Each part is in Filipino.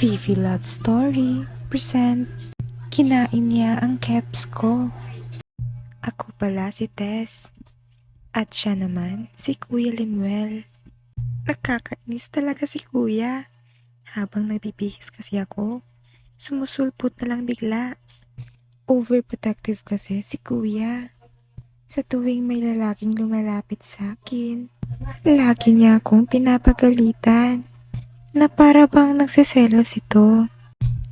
Vivi Love Story present Kinain niya ang keps ko. Ako pala si Tess. At siya naman si Kuya Limuel. Nakakainis talaga si Kuya. Habang nagbibihis kasi ako, sumusulpot na lang bigla. Overprotective kasi si Kuya. Sa tuwing may lalaking lumalapit sa akin, lagi niya akong pinapagalitan na para bang nagseselos ito.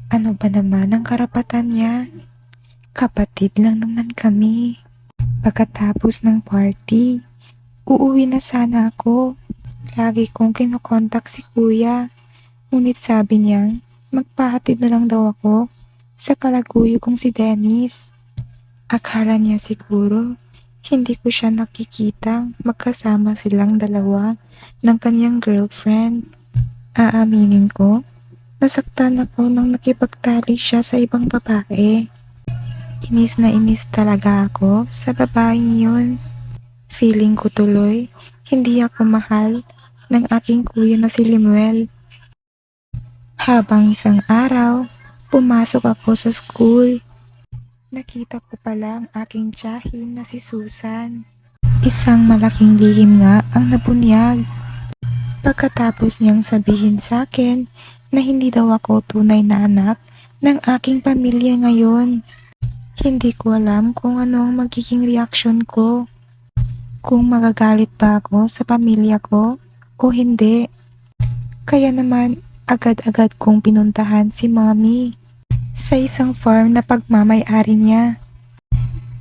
Ano ba naman ang karapatan niya? Kapatid lang naman kami. Pagkatapos ng party, uuwi na sana ako. Lagi kong kinokontak si Kuya. Ngunit sabi niya, magpahatid na lang daw ako sa kalaguyo kong si Dennis. Akala niya siguro, hindi ko siya nakikitang magkasama silang dalawa ng kanyang girlfriend. Aaminin ko, nasaktan ako nang nakipagtalik siya sa ibang babae. Inis na inis talaga ako sa babaeng yun. Feeling ko tuloy, hindi ako mahal ng aking kuya na si Limuel. Habang isang araw, pumasok ako sa school. Nakita ko pala ang aking tiyahin na si Susan. Isang malaking lihim nga ang nabunyag. Pagkatapos niyang sabihin sa akin na hindi daw ako tunay na anak ng aking pamilya ngayon. Hindi ko alam kung ano ang magiging reaksyon ko. Kung magagalit ba ako sa pamilya ko o hindi. Kaya naman agad-agad kong pinuntahan si Mommy sa isang farm na pagmamay-ari niya.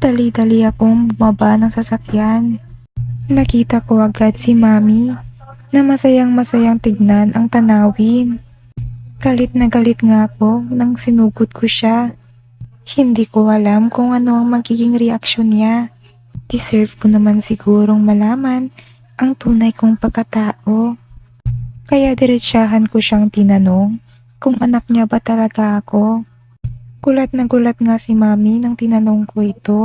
Dali-dali akong bumaba ng sasakyan. Nakita ko agad si Mommy na masayang-masayang tignan ang tanawin. Galit na galit nga ako nang sinugot ko siya. Hindi ko alam kung ano ang magiging reaksyon niya. Deserve ko naman sigurong malaman ang tunay kong pagkatao. Kaya diretsahan ko siyang tinanong kung anak niya ba talaga ako. Gulat na gulat nga si Mommy nang tinanong ko ito.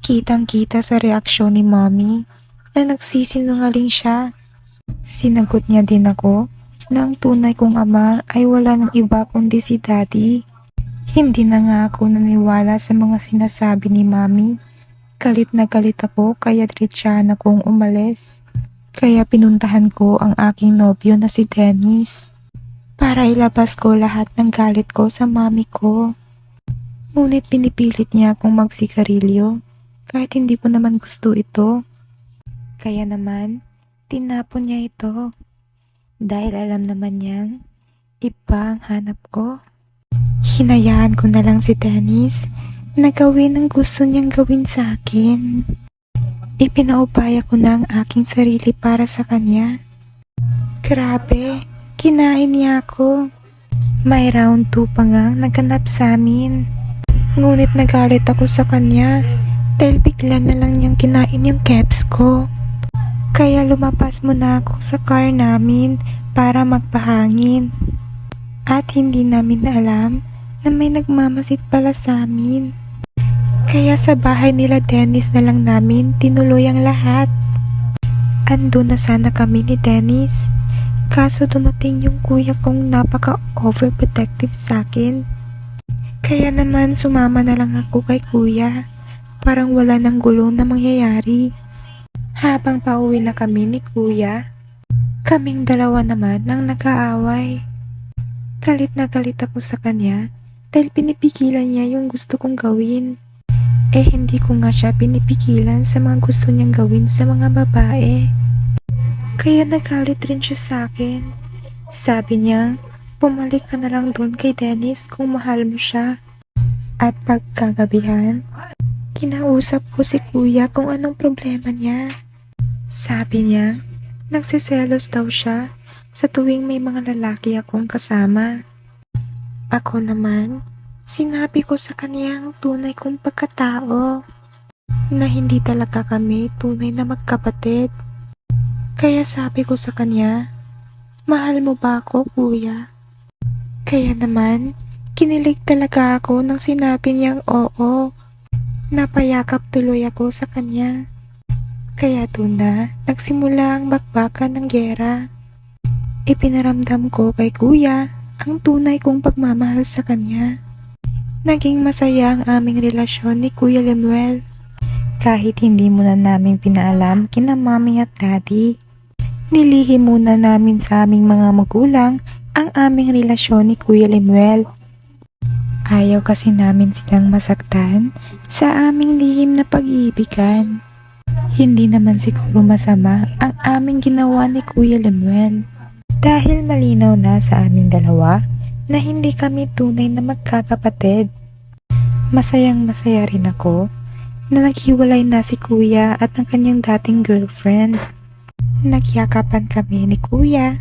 Kitang-kita sa reaksyon ni Mommy na nagsisinungaling siya. Sinagot niya din ako na ang tunay kong ama ay wala ng iba kundi si Daddy. Hindi na nga ako naniwala sa mga sinasabi ni Mommy. Galit na galit ako kaya diretsahan akong umalis. Kaya pinuntahan ko ang aking nobyo na si Dennis para ilabas ko lahat ng galit ko sa Mommy ko. Ngunit pinipilit niya akong magsigarilyo kahit hindi ko naman gusto ito. Kaya naman, tinapon niya ito. Dahil alam naman niyang iba ang hanap ko. Hinayaan ko na lang si Dennis na gawin ang gusto niyang gawin sa akin. Ipinaubaya ko na ang aking sarili para sa kanya. Grabe, kinain niya ako. May round 2 pa nga naganap sa amin. Ngunit nagalit ako sa kanya dahil bigla na lang niyang kinain yung keps ko. Kaya lumapas muna ako sa car namin para magpahangin. At hindi namin alam na may nagmamasid pala sa amin. Kaya sa bahay nila Dennis na lang namin tinuloy ang lahat. Andun na sana kami ni Dennis. Kaso dumating yung kuya kong napaka-overprotective sa akin. Kaya naman sumama na lang ako kay kuya. Parang wala nang gulo na mangyayari. Habang pauwi na kami ni kuya, kaming dalawa naman ang nag-aaway. Galit na galit ako sa kanya dahil pinipigilan niya yung gusto kong gawin. Hindi ko nga siya pinipigilan sa mga gusto niyang gawin sa mga babae. Kaya nagalit rin siya sa akin. Sabi niya, bumalik ka na lang doon kay Dennis kung mahal mo siya. At pagkagabihan, kinausap ko si kuya kung anong problema niya. Sabi niya, nagsiselos daw siya sa tuwing may mga lalaki akong kasama. Ako naman, sinabi ko sa kanya ang tunay kong pagkatao na hindi talaga kami tunay na magkapatid. Kaya sabi ko sa kanya, mahal mo ba ako, kuya? Kaya naman, kinilig talaga ako nang sinabi niyang oo. Napayakap tuloy ako sa kanya. Kaya doon na nagsimula ang bakbakan ng giyera. Ipinaramdam ko kay kuya ang tunay kong pagmamahal sa kanya. Naging masaya ang aming relasyon ni Kuya Lemuel. Kahit hindi muna namin pinaalam kina mami at daddy. Nilihim muna namin sa aming mga magulang ang aming relasyon ni Kuya Lemuel. Ayaw kasi namin silang masaktan sa aming lihim na pag-iibigan. Hindi naman siguro masama ang aming ginawa ni Kuya Lemuel. Dahil malinaw na sa aming dalawa na hindi kami tunay na magkakapatid. Masayang masaya rin ako na naghiwalay na si Kuya at ang kanyang dating girlfriend. Nagyakapan kami ni Kuya.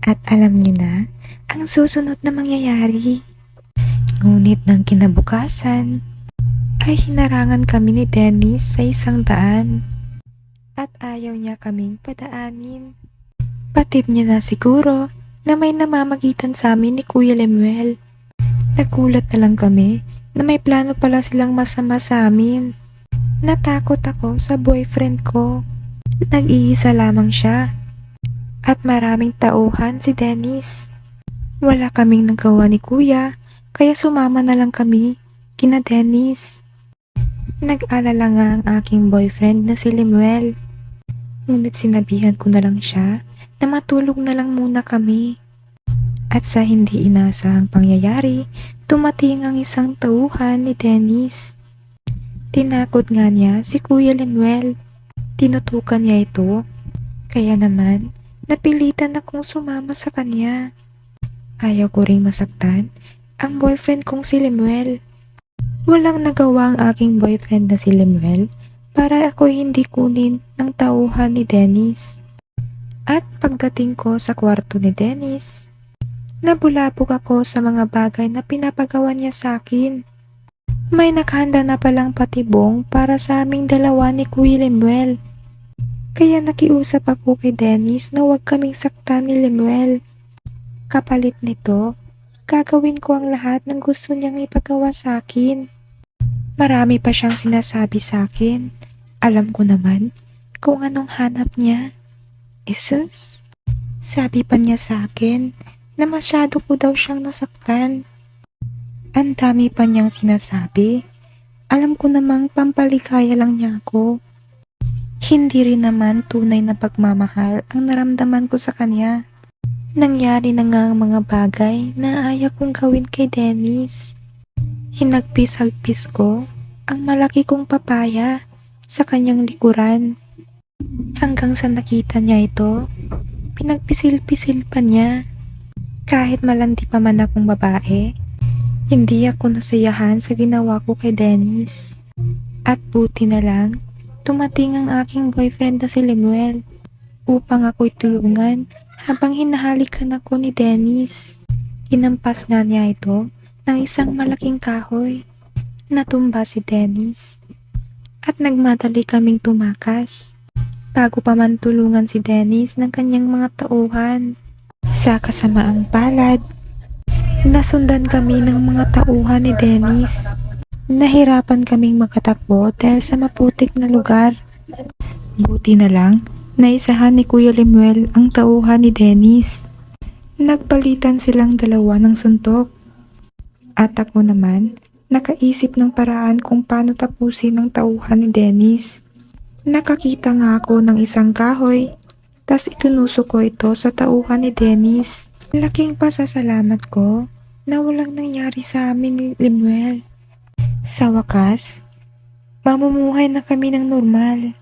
At alam niyo na ang susunod na mangyayari. Ngunit ng kinabukasan ay hinarangan kami ni Dennis sa isang daan. At ayaw niya kaming padaanin. Patid niya na siguro na may namamagitan sa amin ni Kuya Lemuel. Nagulat na lang kami na may plano pala silang masama sa amin. Natakot ako sa boyfriend ko. Nag-iisa lamang siya. At maraming tauhan si Dennis. Wala kaming nagawa ni Kuya, kaya sumama na lang kami kina Dennis. Nag-alala nga ang aking boyfriend na si Lemuel. Ngunit sinabihan ko na lang siya na matulog na lang muna kami. At sa hindi inasahang pangyayari, tumating ang isang tauhan ni Dennis. Tinakot nga niya si Kuya Lemuel. Tinutukan niya ito. Kaya naman, napilitan akong sumama sa kanya. Ayaw ko ring masaktan ang boyfriend kong si Lemuel. Walang nagawa ang aking boyfriend na si Lemuel para ako hindi kunin ng tauhan ni Dennis. At pagdating ko sa kwarto ni Dennis, nabulabog ako sa mga bagay na pinapagawa niya sa akin. May naghanda na palang patibong para sa aming dalawa ni Kuya Lemuel. Kaya nakiusap ako kay Dennis na huwag kaming saktan ni Lemuel. Kapalit nito, gagawin ko ang lahat ng gusto niyang ipagawa sa akin. Marami pa siyang sinasabi sa akin. Alam ko naman kung anong hanap niya. Jesus, sabi pa niya sa akin na masyado ko daw siyang nasaktan. Ang dami pa niyang sinasabi. Alam ko namang pampaligaya lang niya ako. Hindi rin naman tunay na pagmamahal ang naramdaman ko sa kanya. Nangyari na nga ang mga bagay na ayaw kong gawin kay Dennis. Hinagpis-hagpis ko ang malaki kong papaya sa kanyang likuran. Hanggang sa nakita niya ito, pinagpisil-pisil pa niya. Kahit malandi pa man akong babae, hindi ako nasayahan sa ginawa ko kay Dennis. At buti na lang, tumating ang aking boyfriend na si Lemuel upang ako'y tulungan habang hinahalikan ako ni Dennis. Hinampas nga niya ito ng isang malaking kahoy. Natumba si Dennis at nagmadali kaming tumakas bago pa man tulungan si Dennis ng kanyang mga tauhan. Sa kasamaang palad, nasundan kami ng mga tauhan ni Dennis. Nahirapan kaming makatakbo dahil sa maputik na lugar. Buti na lang, naisahan ni Kuya Lemuel ang tauhan ni Dennis. Nagpalitan silang dalawa ng suntok. At ako naman, nakaisip ng paraan kung paano tapusin ang tauhan ni Dennis. Nakakita nga ako ng isang kahoy, tas itunusok ko ito sa tauhan ni Dennis. Laking pasasalamat ko na walang nangyari sa amin ni Lemuel. Sa wakas, mamumuhay na kami ng normal.